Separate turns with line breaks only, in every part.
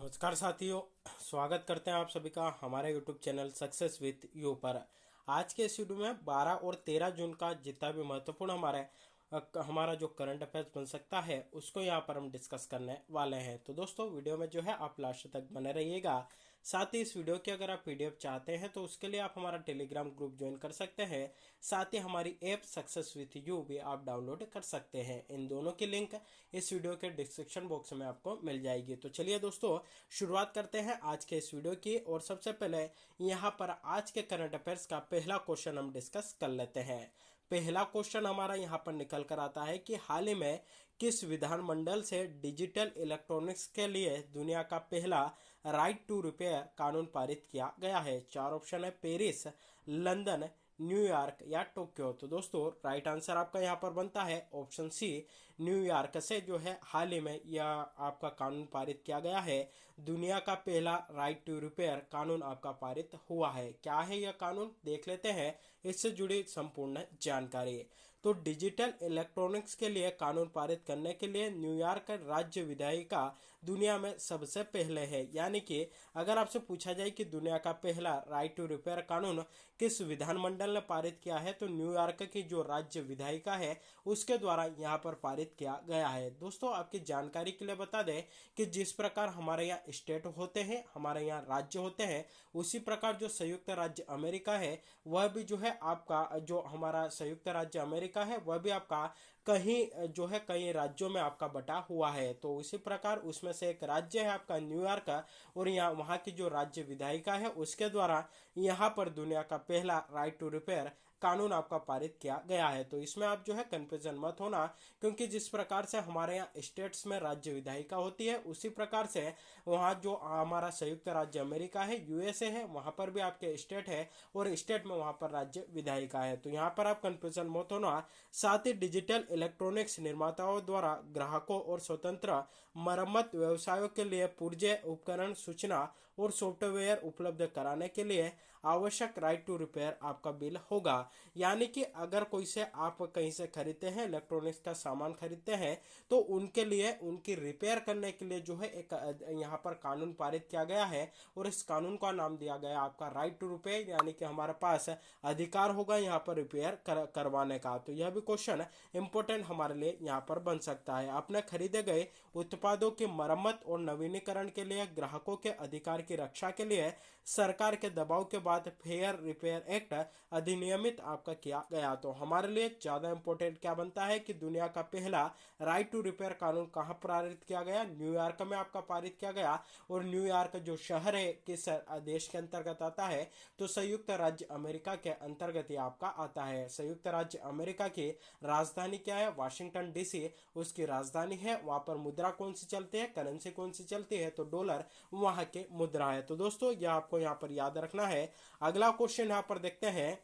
नमस्कार साथियों, स्वागत करते हैं आप सभी का हमारे YouTube channel success with you पर। आज के इस वीडियो में 12 और 13 जून का जितना भी महत्वपूर्ण हमारा जो करंट अफेयर्स बन सकता है उसको यहाँ पर हम डिस्कस करने वाले हैं। तो दोस्तों वीडियो में जो है आप लास्ट तक बने रहिएगा। साथ ही इस वीडियो की अगर आप पीडीएफ चाहते हैं तो उसके लिए आप हमारा टेलीग्राम ग्रुप ज्वाइन कर सकते हैं। साथ ही हमारी ऐप सक्सेस विथ यू भी आप डाउनलोड कर सकते हैं। इन दोनों की लिंक इस वीडियो के डिस्क्रिप्शन बॉक्स में आपको मिल जाएगी। तो चलिए दोस्तों शुरुआत करते हैं आज के इस वीडियो की। और सबसे पहले यहाँ पर आज के करंट अफेयर्स का पहला क्वेश्चन हम डिस्कस कर लेते हैं। पहला क्वेश्चन हमारा यहाँ पर निकल कर आता है कि हाल ही में किस विधानमंडल से डिजिटल इलेक्ट्रॉनिक्स के लिए दुनिया का पहला राइट टू रिपेयर कानून पारित किया गया है। चार ऑप्शन है, पेरिस, लंदन, न्यूयॉर्क या टोक्यो। तो दोस्तों राइट आंसर आपका यहाँ पर बनता है ऑप्शन सी, न्यूयॉर्क से जो है हाल ही में यह आपका कानून पारित किया गया है। दुनिया का पहला राइट टू रिपेयर कानून आपका पारित हुआ है। क्या है यह कानून, देख लेते हैं इससे जुड़ी संपूर्ण जानकारी। तो डिजिटल इलेक्ट्रॉनिक्स के लिए कानून पारित करने के लिए न्यूयॉर्क राज्य विधायिका दुनिया में सबसे पहले है। यानी कि अगर आपसे पूछा जाए कि दुनिया का पहला राइट टू रिपेयर कानून किस विधानमंडल ने पारित किया है, तो न्यूयॉर्क की जो राज्य विधायिका है उसके द्वारा यहाँ पर पारित किया गया है। दोस्तों आपकी जानकारी के लिए बता दें कि जिस प्रकार हमारे यहाँ स्टेट होते हैं, हमारे यहाँ राज्य होते हैं, उसी प्रकार जो संयुक्त राज्य अमेरिका है वह भी जो है आपका जो हमारा संयुक्त राज्य अमेरिका है वह भी आपका कहीं जो है कई राज्यों में आपका बटा हुआ है। तो इसी प्रकार उसमें से एक राज्य है आपका न्यूयॉर्क और यहाँ वहाँ की जो राज्य विधायिका है उसके द्वारा यहाँ पर दुनिया का पहला राइट टू रिपेयर कानून आपका पारित किया गया है। तो इसमें आप जो है कंफ्यूजन मत होना, क्योंकि जिस प्रकार से हमारे यहाँ स्टेट्स में राज्य विधायिका होती है उसी प्रकार से वहाँ जो हमारा संयुक्त राज्य अमेरिका है, यूएसए है, वहाँ पर भी आपके स्टेट है और स्टेट में वहाँ पर राज्य विधायिका है। तो यहाँ पर आप कंफ्यूजन मत होना। साथ ही डिजिटल इलेक्ट्रॉनिक्स निर्माताओं द्वारा ग्राहकों और स्वतंत्र मरम्मत व्यवसायों के लिए पुर्जे उपकरण, सूचना और सॉफ्टवेयर उपलब्ध कराने के लिए आवश्यक राइट टू रिपेयर आपका बिल होगा। यानी कि अगर कोई से आप कहीं से खरीदते हैं, इलेक्ट्रॉनिक्स का सामान खरीदते हैं, तो उनके लिए उनकी रिपेयर करने के लिए जो है एक यहाँ पर कानून पारित किया गया है और इस कानून का नाम दिया गया आपका राइट टू रिपेयर। यानी कि हमारे पास अधिकार होगा यहाँ पर रिपेयर करवाने का। तो यह भी क्वेश्चन इंपॉर्टेंट हमारे लिए यहाँ पर बन सकता है। अपने खरीदे गए उत्पादों की मरम्मत और नवीनीकरण के लिए ग्राहकों के अधिकार की रक्षा के लिए सरकार के दबाव के बाद फेयर रिपेयर एक्ट अधिनियमित आपका किया गया। तो हमारे लिए ज्यादा इंपॉर्टेंट क्या बनता है कि दुनिया का पहला राइट टू रिपेयर कानून कहाँ पारित किया गया, न्यूयॉर्क में आपका पारित किया गया। और न्यूयॉर्क जो शहर है किस देश के अंतर्गत आता है, तो संयुक्त राज्य अमेरिका के अंतर्गत ही आपका आता है। संयुक्त राज्य अमेरिका की राजधानी क्या है, वाशिंगटन डीसी उसकी राजधानी है। वहां पर मुद्रा कौन सी चलती है, करेंसी कौन सी चलती है, तो डॉलर वहां के मुद्रा है। तो दोस्तों यह आपको यहाँ पर याद रखना है। अगला क्वेश्चन यहाँ पर देखते हैं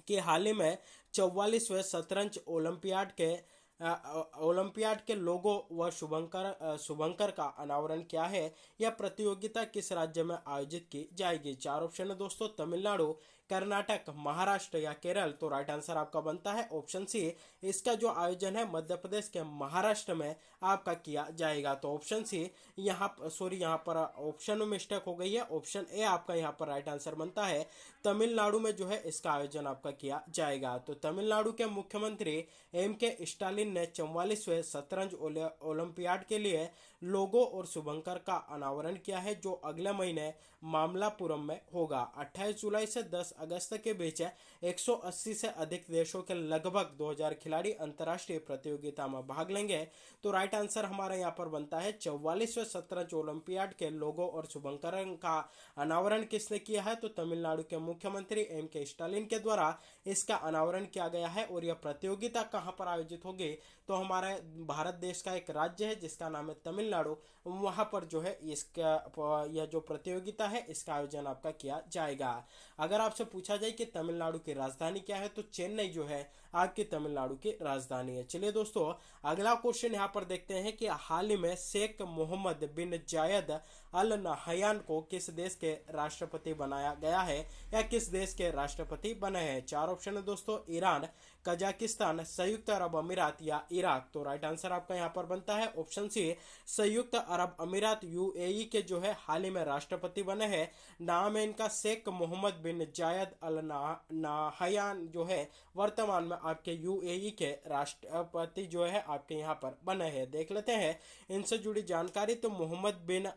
कि हाल ही में 44वें शतरंज ओलंपियाड के लोगो व शुभंकर का अनावरण क्या है। यह प्रतियोगिता किस राज्य में आयोजित की जाएगी। चार ऑप्शन है दोस्तों, तमिलनाडु, कर्नाटक, महाराष्ट्र या केरल। तो राइट आंसर आपका बनता है ऑप्शन सी। इसका जो आयोजन है मध्य प्रदेश के महाराष्ट्र में आपका किया जाएगा। तो ऑप्शन सी यहाँ पर ऑप्शन में मिस्टेक हो गई है। ऑप्शन ए आपका यहाँ पर राइट आंसर बनता है। तमिलनाडु में जो है इसका आयोजन आपका किया जाएगा। तो तमिलनाडु के मुख्यमंत्री एम के स्टालिन ने 44वें शतरंज ओलंपियाड के लिए लोगो और शुभंकर का अनावरण किया है, जो अगले महीने मामलापुरम में होगा। 28 जुलाई से 10 अगस्त के बीच 180 से अधिक देशों के लगभग 2000 खिलाड़ी अंतर्राष्ट्रीय प्रतियोगिता में भाग लेंगे। तो राइट आंसर हमारा यहाँ पर बनता है 44वें शतरंज ओलंपियाड के लोगो और शुभंकर का अनावरण किसने किया है, तो तमिलनाडु के मुख्यमंत्री एम के स्टालिन के द्वारा इसका अनावरण किया गया है। और यह प्रतियोगिता कहाँ पर आयोजित होगी, तो हमारे भारत देश का एक राज्य है जिसका नाम है तमिलनाडु, वहां पर जो है इसका यह जो प्रतियोगिता है इसका आयोजन आपका किया जाएगा। अगर आपसे पूछा जाए कि तमिलनाडु की राजधानी क्या है, तो चेन्नई जो है आपकी तमिलनाडु की राजधानी है। चलिए दोस्तों अगला क्वेश्चन यहाँ पर देखते हैं कि हाल ही में शेख मोहम्मद बिन जायद अल नहयान को किस देश के राष्ट्रपति बनाया गया है या किस देश के राष्ट्रपति बने हैं। चार ऑप्शन है दोस्तों, ईरान, कजाकिस्तान, संयुक्त अरब अमीरात या इराक। तो राइट आंसर आपका यहाँ पर बनता है ऑप्शन सी, संयुक्त अरब अमीरात यूएई के जो है हाल ही में राष्ट्रपति बने हैं। नाम है इनका शेख मोहम्मद बिन जायद अल नाहयान जो है वर्तमान में आपके यूएई के राष्ट्रपति जो है आपके यहाँ पर बने हैं। देख लेते हैं इनसे जुड़ी जानकारी। तो मोहम्मद बिन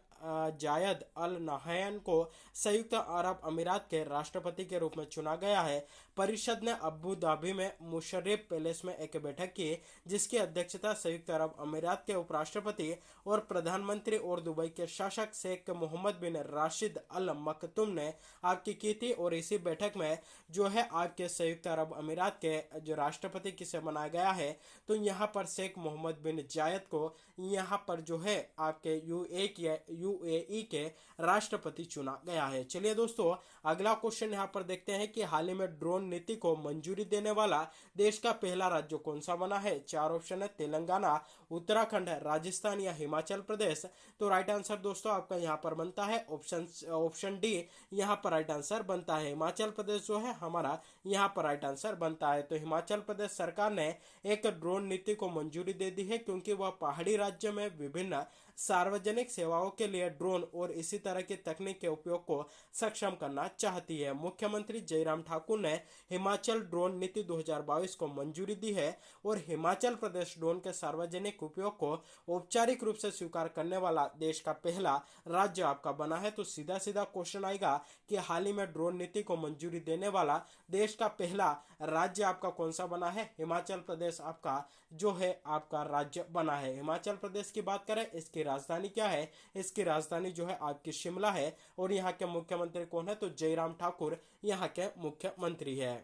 जायद अल नाहयान को संयुक्त अरब अमीरात के राष्ट्रपति के रूप में चुना गया है। परिषद ने अबू धाबी में मुशर्रफ पैलेस में एक बैठक की, जिसकी अध्यक्षता संयुक्त अरब अमीरात के उपराष्ट्रपति और प्रधानमंत्री और दुबई के शासक शेख मोहम्मद बिन राशिद अल मखतूम ने आपकी की थी। और इसी बैठक में जो है आपके संयुक्त अरब अमीरात के जो राष्ट्रपति किसे बनाया गया है, तो यहाँ पर शेख मोहम्मद बिन जायद को यहाँ पर जो है आपके यूएई के राष्ट्रपति चुना गया है। चलिए दोस्तों, अगला क्वेश्चन यहाँ पर देखते हैं कि हाल ही में ड्रोन नीति को मंजूरी देने वाला देश का पहला राज्य कौन सा बना है। चार ऑप्शन है, तेलंगाना, उत्तराखंड, राजस्थान या हिमाचल प्रदेश। तो राइट आंसर दोस्तों आपका यहाँ पर बनता है ऑप्शन डी, यहाँ पर राइट आंसर बनता है हिमाचल प्रदेश जो है हमारा यहाँ पर राइट आंसर बनता है। तो हिमाचल प्रदेश सरकार ने एक ड्रोन नीति को मंजूरी दे दी है, क्योंकि वह पहाड़ी राज्य में विभिन्न सार्वजनिक सेवाओं के लिए ड्रोन और इसी तरह की तकनीक के उपयोग को सक्षम करना चाहती है। मुख्यमंत्री जयराम ठाकुर ने हिमाचल ड्रोन नीति 2022 को मंजूरी दी है और हिमाचल प्रदेश ड्रोन के सार्वजनिक उपयोग को औपचारिक रूप से स्वीकार करने वाला देश का पहला राज्य आपका बना है। तो सीधा सीधा क्वेश्चन आएगा कि हाल ही में ड्रोन नीति को मंजूरी देने वाला देश का पहला राज्य आपका कौन सा बना है। हिमाचल प्रदेश आपका जो है आपका राज्य बना है। हिमाचल प्रदेश की बात करें, इसकी राजधानी क्या है, इसकी राजधानी जो है आपकी शिमला है। और यहाँ के मुख्यमंत्री कौन है, तो जयराम ठाकुर यहाँ के मुख्यमंत्री है।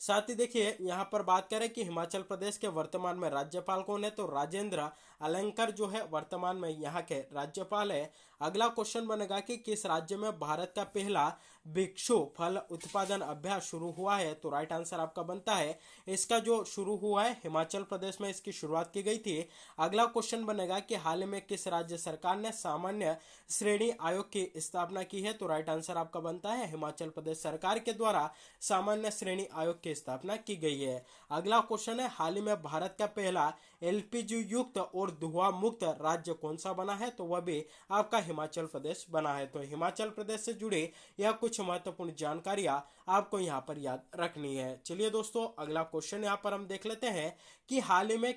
साथ ही देखिए यहाँ पर बात करें कि हिमाचल प्रदेश के वर्तमान में राज्यपाल कौन है, तो राजेंद्र अलंकर जो है वर्तमान में यहाँ के राज्यपाल है। अगला क्वेश्चन बनेगा कि किस राज्य में भारत का पहला भिक्षु फल उत्पादन अभ्यास शुरू हुआ है। तो राइट आंसर आपका बनता है, इसका जो शुरू हुआ है हिमाचल प्रदेश में इसकी शुरुआत की गई थी। अगला क्वेश्चन बनेगा कि हाल में किस राज्य सरकार ने सामान्य श्रेणी आयोग की स्थापना की है। तो राइट आंसर आपका बनता है हिमाचल प्रदेश सरकार के द्वारा सामान्य श्रेणी आयोग की स्थापना की गई है। अगला क्वेश्चन है, हाल ही में भारत का पहला एलपीजी युक्त और धुआं मुक्त राज्य कौन सा बना है। तो वह भी आपका हिमाचल प्रदेश बना है। तो हिमाचल प्रदेश से जुड़े यह कुछ महत्वपूर्ण जानकारियां आपको यहाँ पर याद रखनी है। चलिए दोस्तों, अगला क्वेश्चन यहाँ पर हम देख लेते हैं कि हाल ही में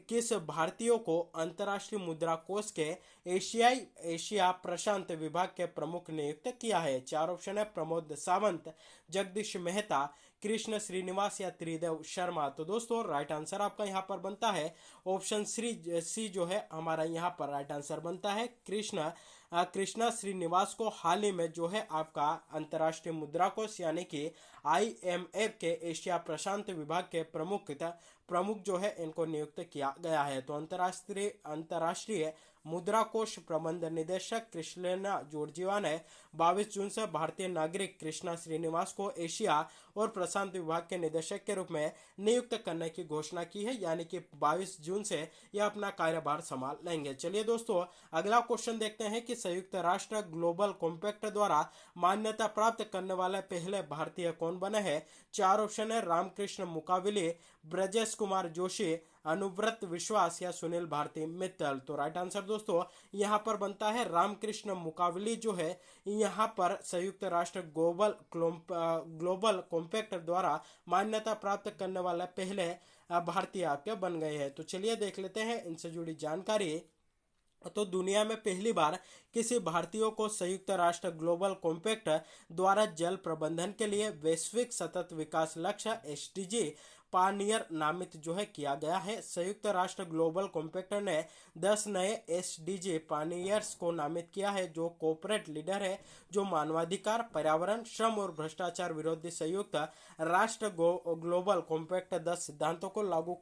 किस भारतीयों को अंतर्राष्ट्रीय मुद्रा कोष के एशिया प्रशांत विभाग के प्रमुख नियुक्त किया है। चार ऑप्शन है, प्रमोद सावंत, जगदीश मेहता, कृष्ण श्रीनिवास या त्रिदेव शर्मा। तो दोस्तों राइट आंसर आपका यहाँ पर बनता है ऑप्शन सी जो है हमारा यहाँ पर राइट आंसर बनता है कृष्णा श्रीनिवास को हाल ही में जो है आपका अंतर्राष्ट्रीय मुद्रा कोष यानी कि आईएमएफ के एशिया प्रशांत विभाग के प्रमुख जो है इनको नियुक्त किया गया है। तो अंतर्राष्ट्रीय मुद्रा कोष प्रबंध निदेशक क्रिस्टलिना जॉर्जिवा ने 22 जून से भारतीय नागरिक कृष्णा श्रीनिवास को एशिया और प्रशांत विभाग के निदेशक के रूप में नियुक्त करने की घोषणा की है, यानी कि 22 जून से यह अपना कार्यभार संभाल लेंगे। चलिए दोस्तों, अगला क्वेश्चन देखते हैं कि संयुक्त राष्ट्र ग्लोबल कॉम्पैक्ट द्वारा मान्यता प्राप्त करने वाले पहले भारतीय कौन बने हैं। चार ऑप्शन है, रामकृष्ण मुकाविली, ब्रजेश कुमार जोशी, अनुव्रत विश्वास या सुनील भारती मित्तल। तो राइट आंसर दोस्तों यहाँ पर बनता है रामकृष्ण मुकाविली जो है यहाँ पर संयुक्त राष्ट्र ग्लोबल कॉम्पैक्ट द्वारा मान्यता प्राप्त करने वाला पहले भारतीय आपके बन गए हैं। तो चलिए देख लेते हैं इनसे जुड़ी जानकारी। तो दुनिया में पहली बार किसी भारतीयों को संयुक्त राष्ट्र ग्लोबल कॉम्पैक्ट द्वारा जल प्रबंधन के लिए वैश्विक सतत विकास लक्ष्य एसडीजी पानियर नामित जो है किया गया है। संयुक्त राष्ट्र ग्लोबल कॉम्पैक्ट ने 10 नए एसडीजी पानियर्स को नामित किया है, जो कॉर्पोरेट लीडर है, जो मानवाधिकार, पर्यावरण, श्रम और भ्रष्टाचार विरोधी संयुक्त राष्ट्र ग्लोबल कॉम्पैक्ट 10 सिद्धांतों को लागू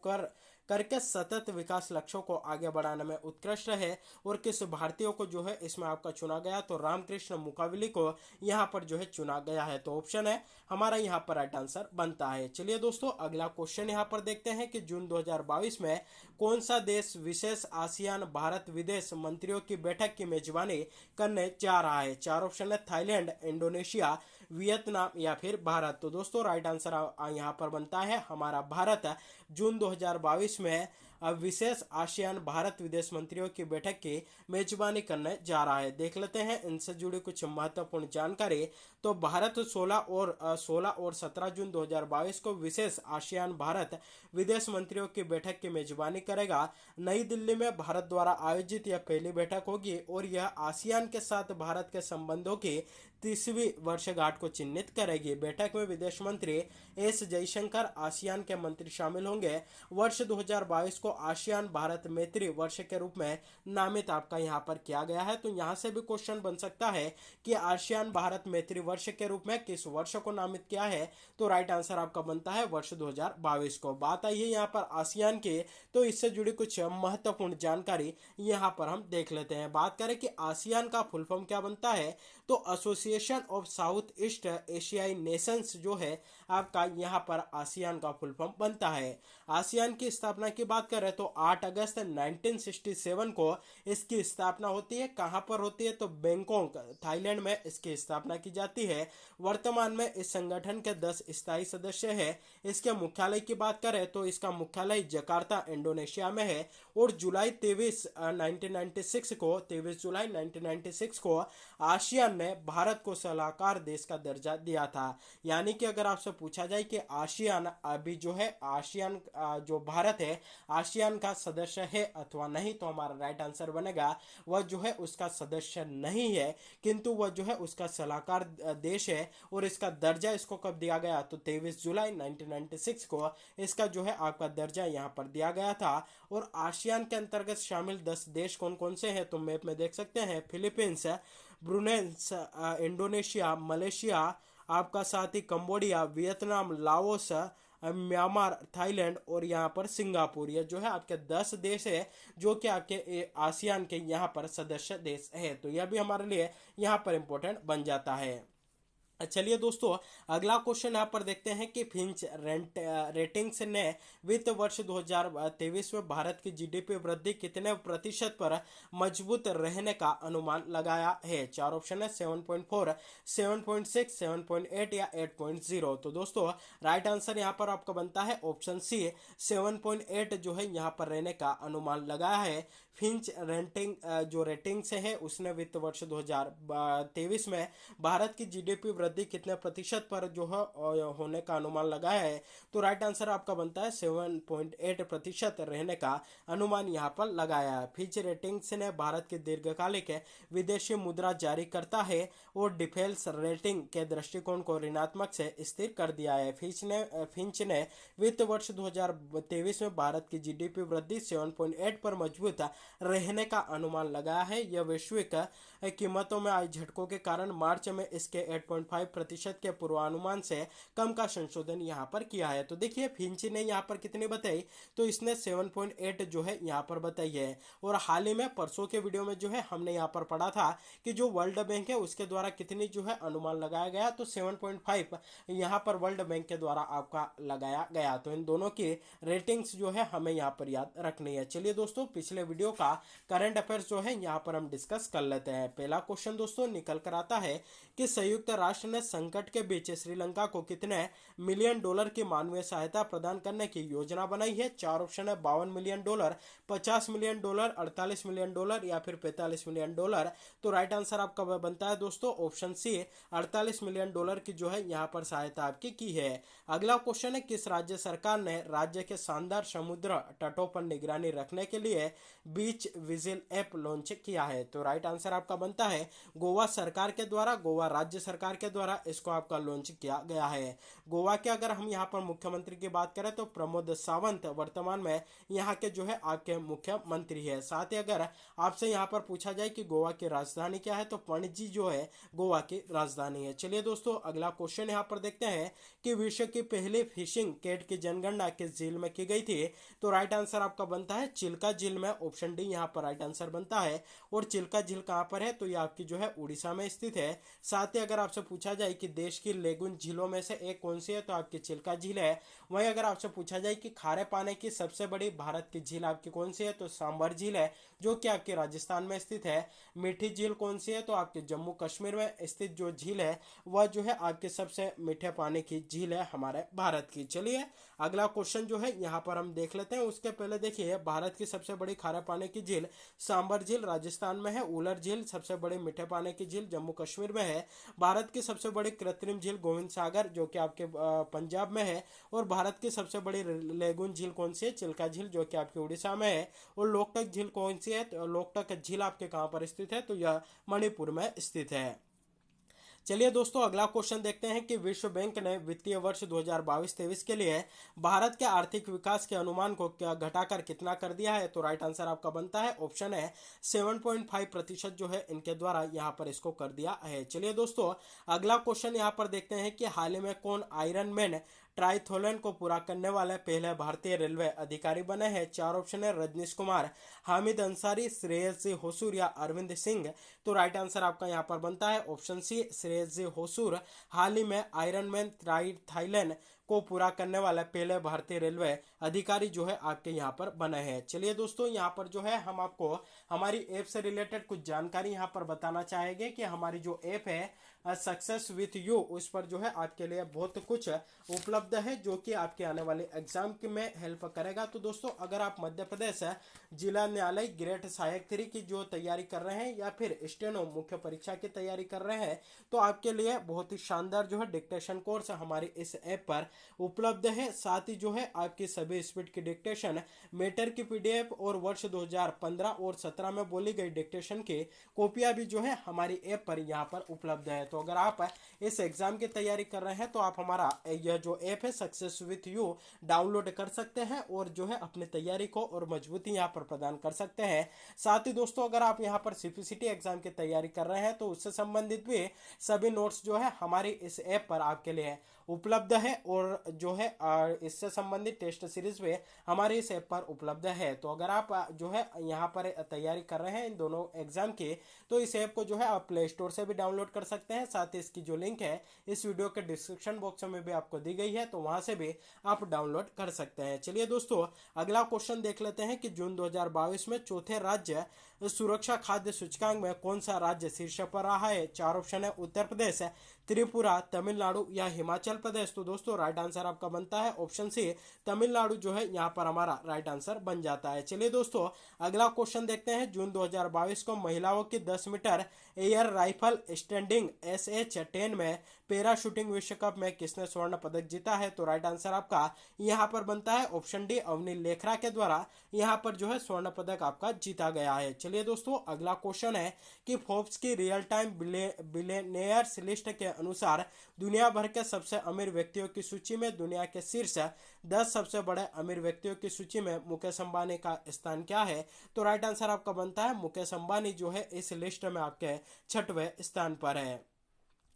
करके सतत विकास लक्ष्यों को आगे बढ़ाने में उत्कृष्ट है और किस भारतीय को जो है इसमें आपका चुना गया, तो रामकृष्ण मुकाविली को यहाँ पर जो है चुना गया है। तो ऑप्शन है हमारा यहाँ पर राइट आंसर बनता है। चलिए दोस्तों अगला क्वेश्चन यहाँ पर देखते हैं कि जून 2022 में कौन सा देश विशेष आसियान भारत विदेश मंत्रियों की बैठक की मेजबानी करने जा रहा है। चार ऑप्शन है थाईलैंड, इंडोनेशिया, वियतनाम या फिर भारत। तो दोस्तों राइट आंसर यहाँ पर बनता है हमारा भारत जून 2022 में विशेष आसियान भारत विदेश मंत्रियों की बैठक की मेजबानी करने जा रहा है। देख लेते हैं इनसे जुड़ी कुछ महत्वपूर्ण जानकारी। तो भारत 16 और 17 जून 2022 को विशेष आसियान भारत विदेश मंत्रियों की बैठक की मेजबानी करेगा। नई दिल्ली में भारत द्वारा आयोजित यह पहली बैठक होगी और यह आसियान के साथ भारत के संबंधों की 30वीं वर्षगांठ को चिन्हित करेगी। बैठक में विदेश मंत्री एस जयशंकर आसियान के मंत्री शामिल होंगे। वर्ष 2022 को आसियान भारत मैत्री वर्ष के रूप में नामित आपका यहाँ पर किया गया है। तो यहाँ से भी क्वेश्चन बन सकता है कि आसियान भारत मैत्री वर्ष के रूप में किस वर्ष को नामित किया है। तो राइट आंसर आपका बनता है वर्ष 2022 को। बात आई है यहाँ पर आसियान की, तो इससे जुड़ी कुछ महत्वपूर्ण जानकारी यहाँ पर हम देख लेते हैं। बात करें कि आसियान का फुल फॉर्म क्या बनता है, तो एसोसिएशन ऑफ साउथ ईस्ट एशियाई नेशंस जो है आपका यहाँ पर आसियान का फुल फॉर्म बनता है। आसियान की स्थापना की बात करें तो 8 अगस्त 1967 को इसकी स्थापना होती है। कहाँ पर होती है, तो बैंकॉक थाईलैंड में इसकी स्थापना की जाती है। वर्तमान में इस संगठन के 10 स्थायी सदस्य हैं। इसके मुख्यालय की बात करें तो इसका मुख्यालय जकार्ता इंडोनेशिया में है और जुलाई 23 जुलाई 1996 को आसियान ने भारत को सलाहकार देश का दर्जा दिया था। यानी कि अगर आपसे पूछा जाए कि आसियान अभी जो है आसियान जो भारत है आसियान का सदस्य है अथवा नहीं, तो हमारा राइट आंसर बनेगा वह जो है उसका सदस्य नहीं है, किंतु वह जो है उसका सलाहकार देश है। और इसका दर्जा इसको कब दिया गया, तो 23 जुलाई 1996 को इसका जो है आपका दर्जा यहाँ पर दिया गया था। और आसियान के अंतर्गत शामिल 10 देश कौन कौन से हैं, तो मैप में देख सकते हैं फिलीपींस, ब्रुनेई, इंडोनेशिया, मलेशिया, आपका साथ ही Cambodia, Vietnam, Laos, Myanmar, Thailand और यहाँ पर सिंगापुर। ये जो है आपके 10 देश है जो कि आपके आसियान के यहाँ पर सदस्य देश है। तो यह भी हमारे लिए यहाँ पर इम्पोर्टेंट बन जाता है। चलिए दोस्तों अगला क्वेश्चन यहाँ पर देखते हैं कि फिंच रेटिंग्स ने वित्त वर्ष 2023 में भारत की जीडीपी वृद्धि कितने प्रतिशत पर मजबूत रहने का अनुमान लगाया है। चार ऑप्शन है 7.4, 7.6, 7.8 या 8.0। तो दोस्तों राइट आंसर यहाँ पर आपका बनता है ऑप्शन सी, 7.8 जो है यहाँ पर रहने का अनुमान लगाया है। फिंच रेटिंग से है उसने वित्त वर्ष 2023 में भारत की जीडीपी वृद्धि कितने प्रतिशत पर जो है होने का अनुमान लगाया है। तो राइट आंसर आपका बनता है 7.8% रहने का अनुमान यहाँ पर लगाया है। फिच रेटिंग्स ने भारत की दीर्घकालिक विदेशी मुद्रा जारी करता है और डिफेंस रेटिंग के दृष्टिकोण को ऋणात्मक से स्थिर कर दिया है। फिंच ने वित्त वर्ष 2023 में भारत की जीडीपी वृद्धि 7.8 पर मजबूत रहने का अनुमान लगाया है। यह वैश्विक कीमतों में आए झटकों के कारण मार्च में इसके 8.5% के पूर्वानुमान से कम का संशोधन यहाँ पर किया है। तो देखिए फिंच ने यहाँ पर कितनी बताई, तो इसने 7.8 जो है यहाँ पर बताई है। और हाल ही में परसों के वीडियो में जो है हमने यहाँ पर पढ़ा था कि जो वर्ल्ड बैंक है उसके द्वारा कितनी जो है अनुमान लगाया गया, तो 7.5 यहाँ पर वर्ल्ड बैंक के द्वारा आपका लगाया गया। तो इन दोनों की रेटिंग्स जो है हमें यहाँ पर याद रखनी है। चलिए दोस्तों पिछले वीडियो का करंट अफेयर्स जो है यहाँ पर हम डिस्कस कर लेते हैं। पहला क्वेश्चन दोस्तों निकल कर आता है कि संयुक्त राष्ट्र ने संकट के बीच श्रीलंका को कितने मिलियन डॉलर की मानवीय सहायता प्रदान करने की योजना बनाई है। चार ऑप्शन है 52 million dollar, 50 million dollar, 48 million dollar या फिर 45 मिलियन डॉलर। तो राइट आंसर आपका बनता है दोस्तों ऑप्शन सी, 48 मिलियन डॉलर की जो है यहाँ पर सहायता आपकी की है। अगला क्वेश्चन है किस राज्य सरकार ने राज्य के शानदार समुद्र तटों पर निगरानी रखने के लिए बीच विजिल ऐप लॉन्च किया है। तो राइट आंसर आपका बनता है गोवा सरकार के द्वारा, गोवा राज्य सरकार के द्वारा इसको आपका लॉन्च किया गया है। गोवा के अगर हम यहाँ पर मुख्यमंत्री की बात करें तो प्रमोद सावंत वर्तमान में यहाँ के जो है आपके मुख्यमंत्री है। साथ ही अगर आपसे यहाँ पर पूछा जाए कि गोवा की राजधानी क्या है तो पणजी जो है गोवा की राजधानी है। चलिए दोस्तों अगला क्वेश्चन यहाँ पर देखते हैं कि विश्व की पहली फिशिंग कैट की जनगणना किस झील में की गई थी। तो राइट आंसर आपका बनता है चिल्का झील में, ऑप्शन डी यहाँ पर राइट आंसर बनता है। और चिल्का झील कहाँ पर है तो ये आपकी जो है उड़ीसा में स्थित है। साथ ही अगर आपसे पूछा जाए कि देश की लेगुन झीलों में से एक कौन सी है तो आपकी चिल्का झील है। वहीं अगर आपसे पूछा जाए कि खारे पानी की सबसे बड़ी भारत की झील आपकी कौन सी है तो सांबर झील है, जो कि आपके राजस्थान में स्थित है। मीठी झील कौन सी है तो आपके जम्मू कश्मीर में स्थित जो झील है वह जो है आपके सबसे मीठे पानी की झील है हमारे भारत की। चलिए अगला क्वेश्चन जो है यहाँ पर हम देख लेते हैं। उसके पहले देखिए भारत की सबसे बड़ी खारे पानी की झील सांबर झील राजस्थान में है। उलर झील सबसे बड़ी मीठे पानी की झील जम्मू कश्मीर में है। भारत की सबसे बड़ी कृत्रिम झील गोविंद सागर जो कि आपके पंजाब में है। और भारत की सबसे बड़ी लेगुन झील कौन सी है चिल्का झील जो कि आपके उड़ीसा में है। और लोकटक झील कौन सी है तो लोकटक झील आपके कहाँ पर स्थित है तो यह मणिपुर में स्थित है। चलिए दोस्तों अगला क्वेश्चन देखते हैं कि विश्व बैंक ने वित्तीय वर्ष 2022-23 के लिए भारत के आर्थिक विकास के अनुमान को घटाकर कितना कर दिया है। तो राइट आंसर आपका बनता है ऑप्शन है 7.5% जो है इनके द्वारा यहाँ पर इसको कर दिया है। चलिए दोस्तों अगला क्वेश्चन यहाँ पर देखते हैं कि हाल ही में कौन आयरन मैन ट्राइथोलन को पूरा करने वाले पहले भारतीय रेलवे अधिकारी बने हैं। चार ऑप्शन है रजनीश कुमार, हामिद अंसारी, श्रेयस जी होसूर या अरविंद सिंह। तो राइट आंसर आपका यहाँ पर बनता है ऑप्शन सी श्रेयस जी होसूर हाल ही में आयरन मैन ट्राइथाइलन को पूरा करने वाला पहले भारतीय रेलवे अधिकारी जो है आपके यहाँ पर बने हैं। चलिए दोस्तों यहाँ पर जो है हम आपको हमारी ऐप से रिलेटेड कुछ जानकारी यहाँ पर बताना चाहेंगे कि हमारी जो ऐप है सक्सेस विथ यू उस पर जो है आपके लिए बहुत कुछ उपलब्ध है जो कि आपके आने वाले एग्जाम में हेल्प करेगा। तो दोस्तों अगर आप मध्य प्रदेश जिला न्यायालय ग्रेड सहायक 3 की जो तैयारी कर रहे हैं या फिर स्टेनो मुख्य परीक्षा की तैयारी कर रहे हैं तो आपके लिए बहुत ही शानदार जो है डिक्टेशन कोर्स हमारी इस ऐप पर उपलब्ध है। साथ ही जो है आपकी सभी स्पीड की डिक्टेशन, मैटर की पीडीएफ और वर्ष 2015 और 17 में बोली गई डिक्टेशन की कॉपियां भी जो है हमारी ऐप पर यहाँ पर उपलब्ध है। तो अगर आप इस एग्जाम की तैयारी कर रहे हैं तो आप हमारा यह जो ऐप है सक्सेस विथ यू डाउनलोड कर सकते हैं और जो है अपनी तैयारी को और मजबूती यहाँ पर प्रदान कर सकते हैं। साथ ही दोस्तों अगर आप यहाँ पर सीपीसीटी एग्जाम की तैयारी कर रहे हैं तो उससे संबंधित भी सभी नोट्स जो है हमारी इस ऐप पर आपके लिए उपलब्ध है और जो है इससे संबंधित टेस्ट सीरीज भी हमारे इस ऐप पर उपलब्ध है। तो अगर आप जो है यहाँ पर तैयारी कर रहे हैं इन दोनों एग्जाम की तो इस ऐप को जो है आप प्ले स्टोर से भी डाउनलोड कर सकते हैं। साथ ही इसकी जो लिंक है इस वीडियो के डिस्क्रिप्शन बॉक्स में भी आपको दी गई है तो वहां से भी आप डाउनलोड कर सकते हैं। चलिए दोस्तों अगला क्वेश्चन देख लेते हैं कि जून 2022 में चौथे राज्य सुरक्षा खाद्य सूचकांक में कौन सा राज्य शीर्ष पर रहा है। चार ऑप्शन है उत्तर प्रदेश, त्रिपुरा, तमिलनाडु या हिमाचल प्रदेश। तो दोस्तों राइट आंसर आपका बनता है ऑप्शन सी तमिलनाडु जो है यहाँ पर हमारा राइट आंसर बन जाता है। चलिए दोस्तों अगला क्वेश्चन देखते हैं जून 2022 को महिलाओं की 10 metre air rifle standing SH10 में पैरा शूटिंग विश्व कप में किसने स्वर्ण पदक जीता है। तो राइट आंसर आपका यहाँ पर बनता है ऑप्शन डी अवनी लेखरा के द्वारा यहाँ पर जो है स्वर्ण पदक आपका जीता गया है। चलिए दोस्तों अगला क्वेश्चन है कि फोर्ब्स की रियल टाइम बिलियनेयर्स लिस्ट के अनुसार दुनिया भर के सबसे अमीर व्यक्तियों की सूची में दुनिया के शीर्ष 10 सबसे बड़े अमीर व्यक्तियों की सूची में मुकेश अंबानी का स्थान क्या है। तो राइट आंसर आपका बनता है मुकेश अंबानी जो है इस लिस्ट में आपके 6वें स्थान पर है।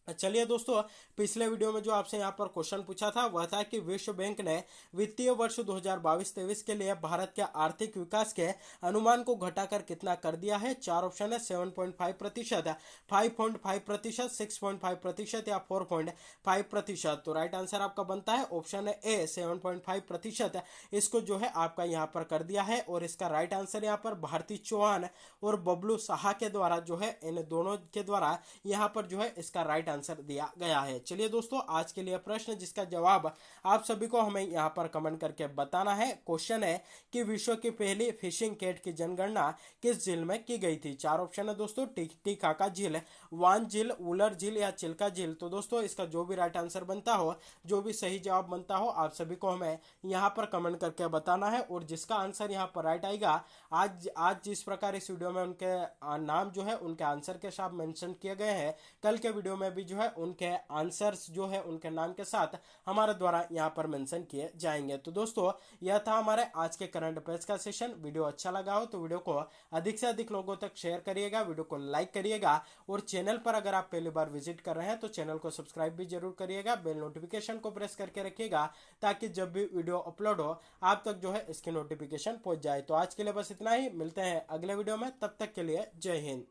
चलिए दोस्तों पिछले वीडियो में जो आपसे यहाँ पर क्वेश्चन पूछा था वह था कि विश्व बैंक ने वित्तीय वर्ष 2022-23 के लिए भारत के आर्थिक विकास के अनुमान को घटाकर कितना कर दिया है। चार ऑप्शन है 7.5%, 5.5%, 6.5% या 4.5%। तो राइट आंसर आपका बनता है ऑप्शन है ए 7.5%। इसको जो है आपका यहाँ पर कर दिया है और इसका राइट आंसर यहाँ पर भारती चौहान और बबलू साहा के द्वारा जो है इन दोनों के द्वारा यहाँ पर जो है इसका राइट आंसर दिया गया है। चलिए दोस्तों, आज के लिए प्रश्न जिसका जवाब आप सभी को हमें यहाँ पर कमेंट करके बताना है। क्वेश्चन है कि विश्व की पहली फिशिंग कैट की जनगणना किस झील में की गई थी। चार ऑप्शन है दोस्तों, टिटिकाका झील, वान झील, वुलर झील या चिल्का झील। तो दोस्तों इसका जो भी राइट आंसर बनता हो, जो भी सही जवाब बनता हो, आप सभी को हमें यहाँ पर कमेंट करके बताना है। और जिसका आंसर यहाँ पर राइट आएगा, आज आज जिस प्रकार इस वीडियो में उनके नाम जो है उनके आंसर के साथ मेंशन किए गए हैं, कल के वीडियो में भी जो है उनके आंसर्स जो है उनके नाम के साथ हमारे द्वारा यहाँ पर मेंशन किए जाएंगे। तो दोस्तों यह था हमारे आज के करंट अफेयर्स का सेशन। वीडियो अच्छा लगा हो तो वीडियो को अधिक से अधिक लोगों तक शेयर करिएगा, वीडियो को लाइक करिएगा और चैनल पर अगर आप पहली बार विजिट कर रहे हैं तो चैनल को सब्सक्राइब भी जरूर करिएगा, बेल नोटिफिकेशन को प्रेस करके रखिएगा ताकि जब भी वीडियो अपलोड हो आप तक जो है इसकी नोटिफिकेशन पहुंच जाए। तो आज के लिए बस इतना ही, मिलते हैं अगले वीडियो में, तब तक के लिए जय हिंद।